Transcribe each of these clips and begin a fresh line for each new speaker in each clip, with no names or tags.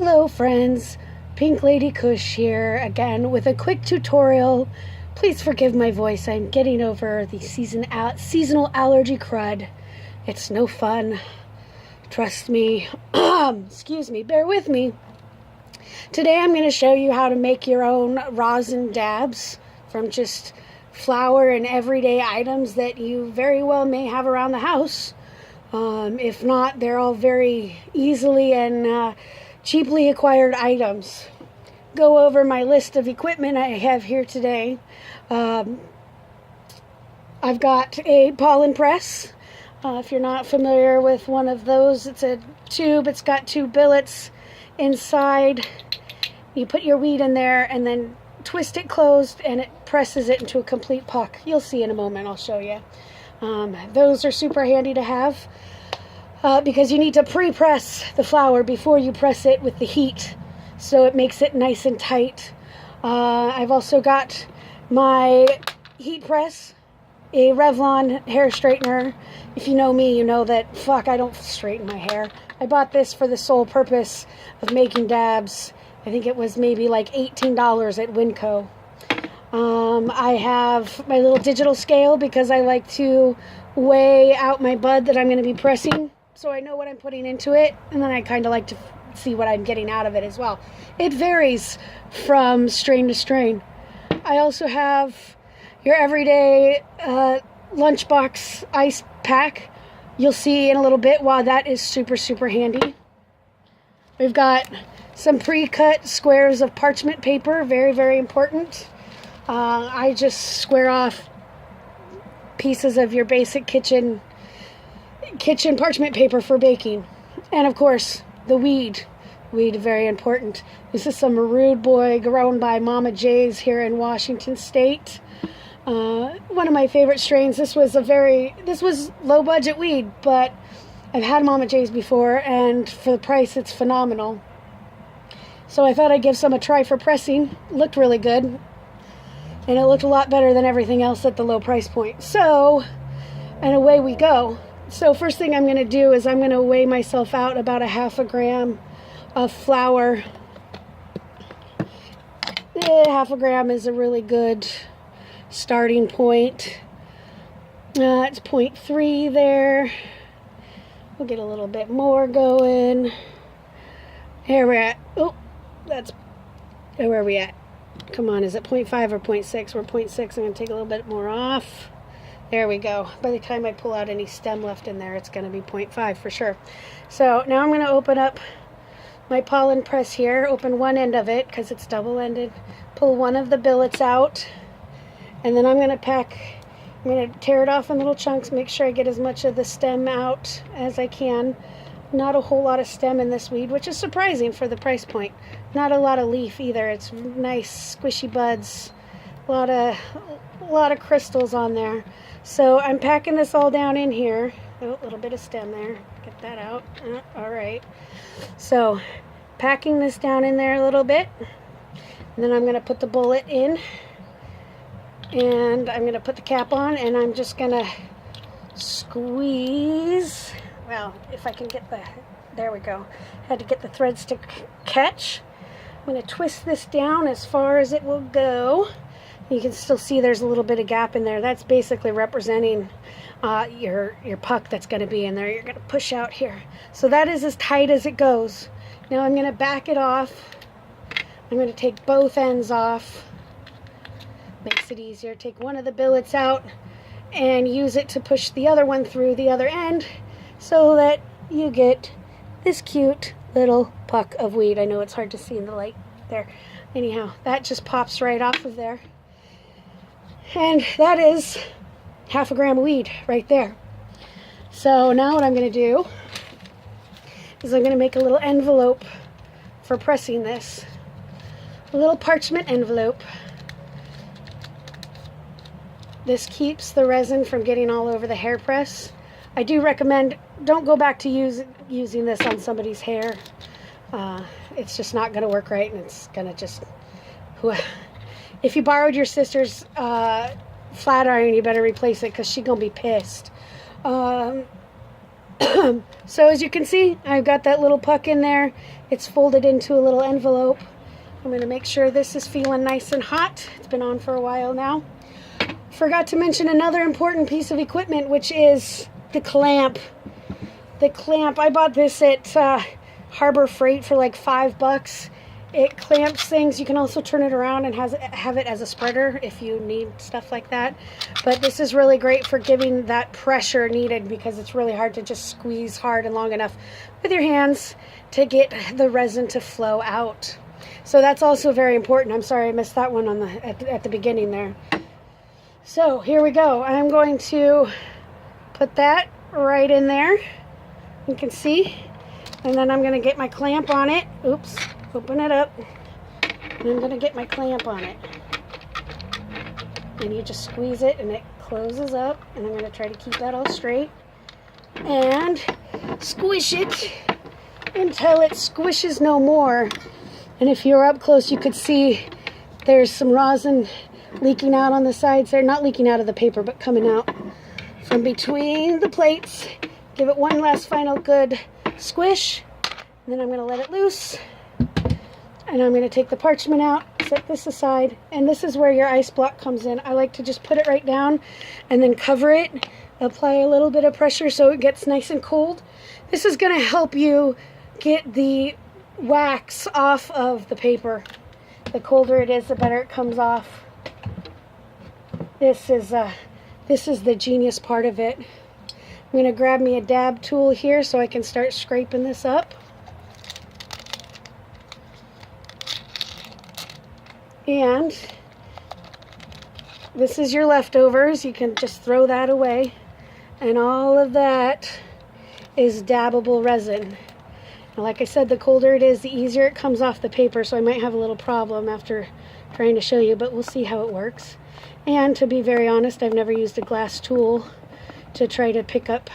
Hello friends, Pink Lady Kush here again with a quick tutorial. Please forgive my voice, I'm getting over the seasonal allergy crud. It's no fun. Trust me. Excuse me, bear with me. Today I'm going to show you how to make your own rosin dabs from just flour and everyday items that you very well may have around the house. If not, they're all very easily and cheaply acquired items. Go over my list of equipment I have here today. I've got a pollen press. If you're not familiar with one of those, it's a tube. It's got two billets inside. You put your weed in there and then twist it closed and it presses it into a complete puck. You'll see in a moment, I'll show you. Those are super handy to have because you need to pre-press the flour before you press it with the heat, so it makes it nice and tight. I've also got my heat press, a Revlon hair straightener. If you know me, you know that, I don't straighten my hair. I bought this for the sole purpose of making dabs. I think it was maybe like $18 at Winco. I have my little digital scale because I like to weigh out my bud that I'm going to be pressing, so I know what I'm putting into it, and then I kind of like to see what I'm getting out of it as well. It varies from strain to strain. I also have your everyday lunchbox ice pack. You'll see in a little bit why that is super, super handy. We've got some pre-cut squares of parchment paper, very, very important. I just square off pieces of your basic kitchen parchment paper for baking. And of course, the weed. Weed, very important. This is some Rude Boy grown by Mama J's here in Washington State. One of my favorite strains. This was low budget weed, but I've had Mama J's before, and for the price, it's phenomenal. So I thought I'd give some a try for pressing. It looked really good, and it looked a lot better than everything else at the low price point. So, and away we go. So first thing I'm going to do is I'm going to weigh myself out about 1/2 gram of flour. 1/2 gram is a really good starting point. It's 0.3 there. We'll get a little bit more going. Here we're at. Oh, that's where are we at? Come on, is it 0.5 or 0.6? We're 0.6. I'm going to take a little bit more off. There we go. By the time I pull out any stem left in there, it's going to be 0.5 for sure. So now I'm going to open up my pollen press here. Open one end of it because it's double-ended. Pull one of the billets out. And then I'm going to tear it off in little chunks. Make sure I get as much of the stem out as I can. Not a whole lot of stem in this weed, which is surprising for the price point. Not a lot of leaf either. It's nice squishy buds. A lot of crystals on there. So I'm packing this all down in here. Oh, a little bit of stem there. Get that out. All right. So packing this down in there a little bit. And then I'm going to put the bullet in. And I'm going to put the cap on. And I'm just going to squeeze. Well, if I can get there we go. Had to get the threads to catch. I'm going to twist this down as far as it will go. You can still see there's a little bit of gap in there. That's basically representing your puck that's going to be in there. You're going to push out here. So that is as tight as it goes. Now I'm going to back it off. I'm going to take both ends off. Makes it easier. Take one of the billets out and use it to push the other one through the other end so that you get this cute little puck of weed. I know it's hard to see in the light there. Anyhow, that just pops right off of there. And that is 1/2 gram of weed right there. So now what I'm going to do is I'm going to make a little envelope for pressing this. A little parchment envelope. This keeps the resin from getting all over the hair press. I do recommend, don't go back to using this on somebody's hair. It's just not going to work right, and it's going to just... If you borrowed your sister's flat iron, you better replace it because she's going to be pissed. So as you can see, I've got that little puck in there. It's folded into a little envelope. I'm going to make sure this is feeling nice and hot. It's been on for a while now. Forgot to mention another important piece of equipment, which is the clamp. The clamp, I bought this at Harbor Freight for like $5. It clamps things. You can also turn it around and have it as a spreader if you need stuff like that. But this is really great for giving that pressure needed, because it's really hard to just squeeze hard and long enough with your hands to get the resin to flow out. So that's also very important. I'm sorry I missed that one on at the beginning there. So here we go. I'm going to put that right in there. You can see. And then I'm going to get my clamp on it. Oops. Open it up, and I'm going to get my clamp on it. And you just squeeze it and it closes up, and I'm going to try to keep that all straight. And squish it until it squishes no more. And if you're up close, you could see there's some rosin leaking out on the sides there. Not leaking out of the paper, but coming out from between the plates. Give it one last final good squish, and then I'm going to let it loose. And I'm going to take the parchment out, set this aside, and this is where your ice block comes in. I like to just put it right down and then cover it, apply a little bit of pressure so it gets nice and cold. This is going to help you get the wax off of the paper. The colder it is, the better it comes off. This is the genius part of it. I'm going to grab me a dab tool here so I can start scraping this up. And this is your leftovers. You can just throw that away. And all of that is dabbable resin. Now, like I said, the colder it is, the easier it comes off the paper, so I might have a little problem after trying to show you, but we'll see how it works. And to be very honest, I've never used a glass tool to try to pick up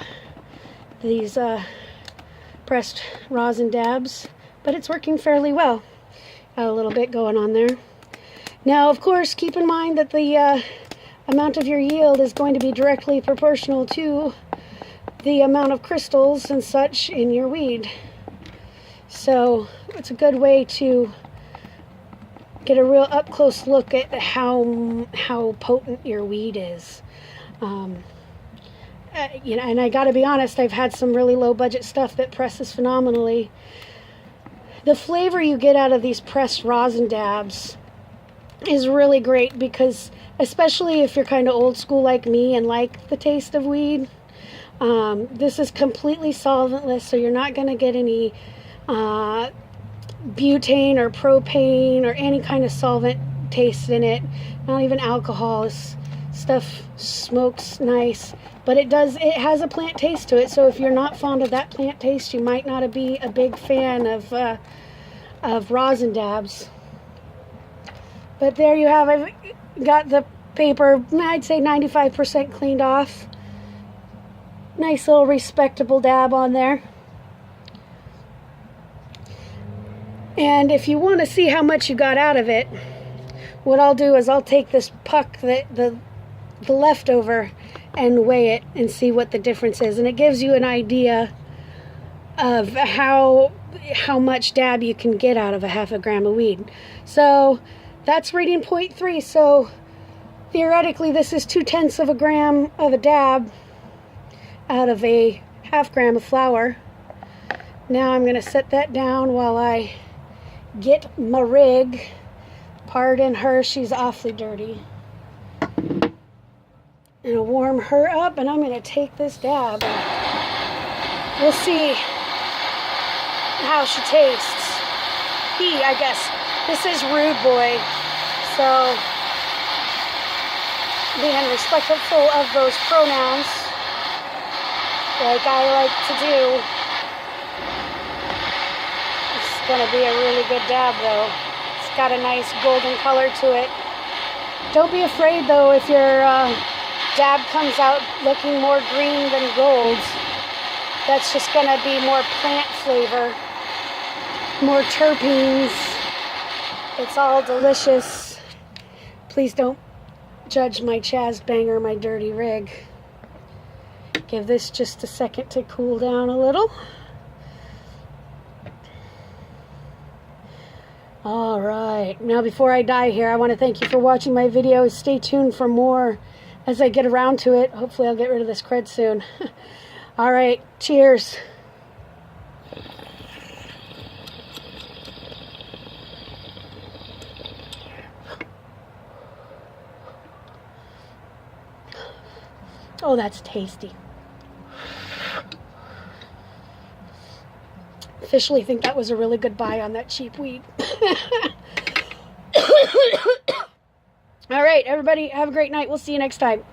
these pressed rosin dabs, but it's working fairly well. Got a little bit going on there. Now, of course, keep in mind that the amount of your yield is going to be directly proportional to the amount of crystals and such in your weed. So it's a good way to get a real up-close look at how potent your weed is. You know, and I gotta be honest, I've had some really low-budget stuff that presses phenomenally. The flavor you get out of these pressed rosin dabs is really great, because especially if you're kind of old school like me and like the taste of weed, this is completely solventless, so you're not going to get any butane or propane or any kind of solvent taste in it. Not even alcohol. This stuff smokes nice, but it has a plant taste to it, so if you're not fond of that plant taste, you might not be a big fan of rosin dabs. But there you have it. I've got the paper, I'd say 95% cleaned off. Nice little respectable dab on there. And if you want to see how much you got out of it, what I'll do is I'll take this puck, the leftover, and weigh it and see what the difference is. And it gives you an idea of how much dab you can get out of a half a gram of weed. So that's reading 0.3, so theoretically this is 0.2 of a gram of a dab out of a half gram of flour. Now I'm going to set that down while I get my rig. Pardon her, she's awfully dirty. And I'll warm her up, and I'm going to take this dab and we'll see how she tastes. I guess. This is Rude Boy, so being respectful of those pronouns, like I like to do. It's going to be a really good dab, though. It's got a nice golden color to it. Don't be afraid, though, if your dab comes out looking more green than gold. That's just going to be more plant flavor, more terpenes. It's all delicious. Please don't judge my Chaz banger, my dirty rig. Give this just a second to cool down a little. All right, now before I die here, I want to thank you for watching my videos. Stay tuned for more as I get around to it. Hopefully I'll get rid of this crud soon. All right, cheers. Oh, that's tasty. Officially think that was a really good buy on that cheap weed. All right, everybody, have a great night. We'll see you next time.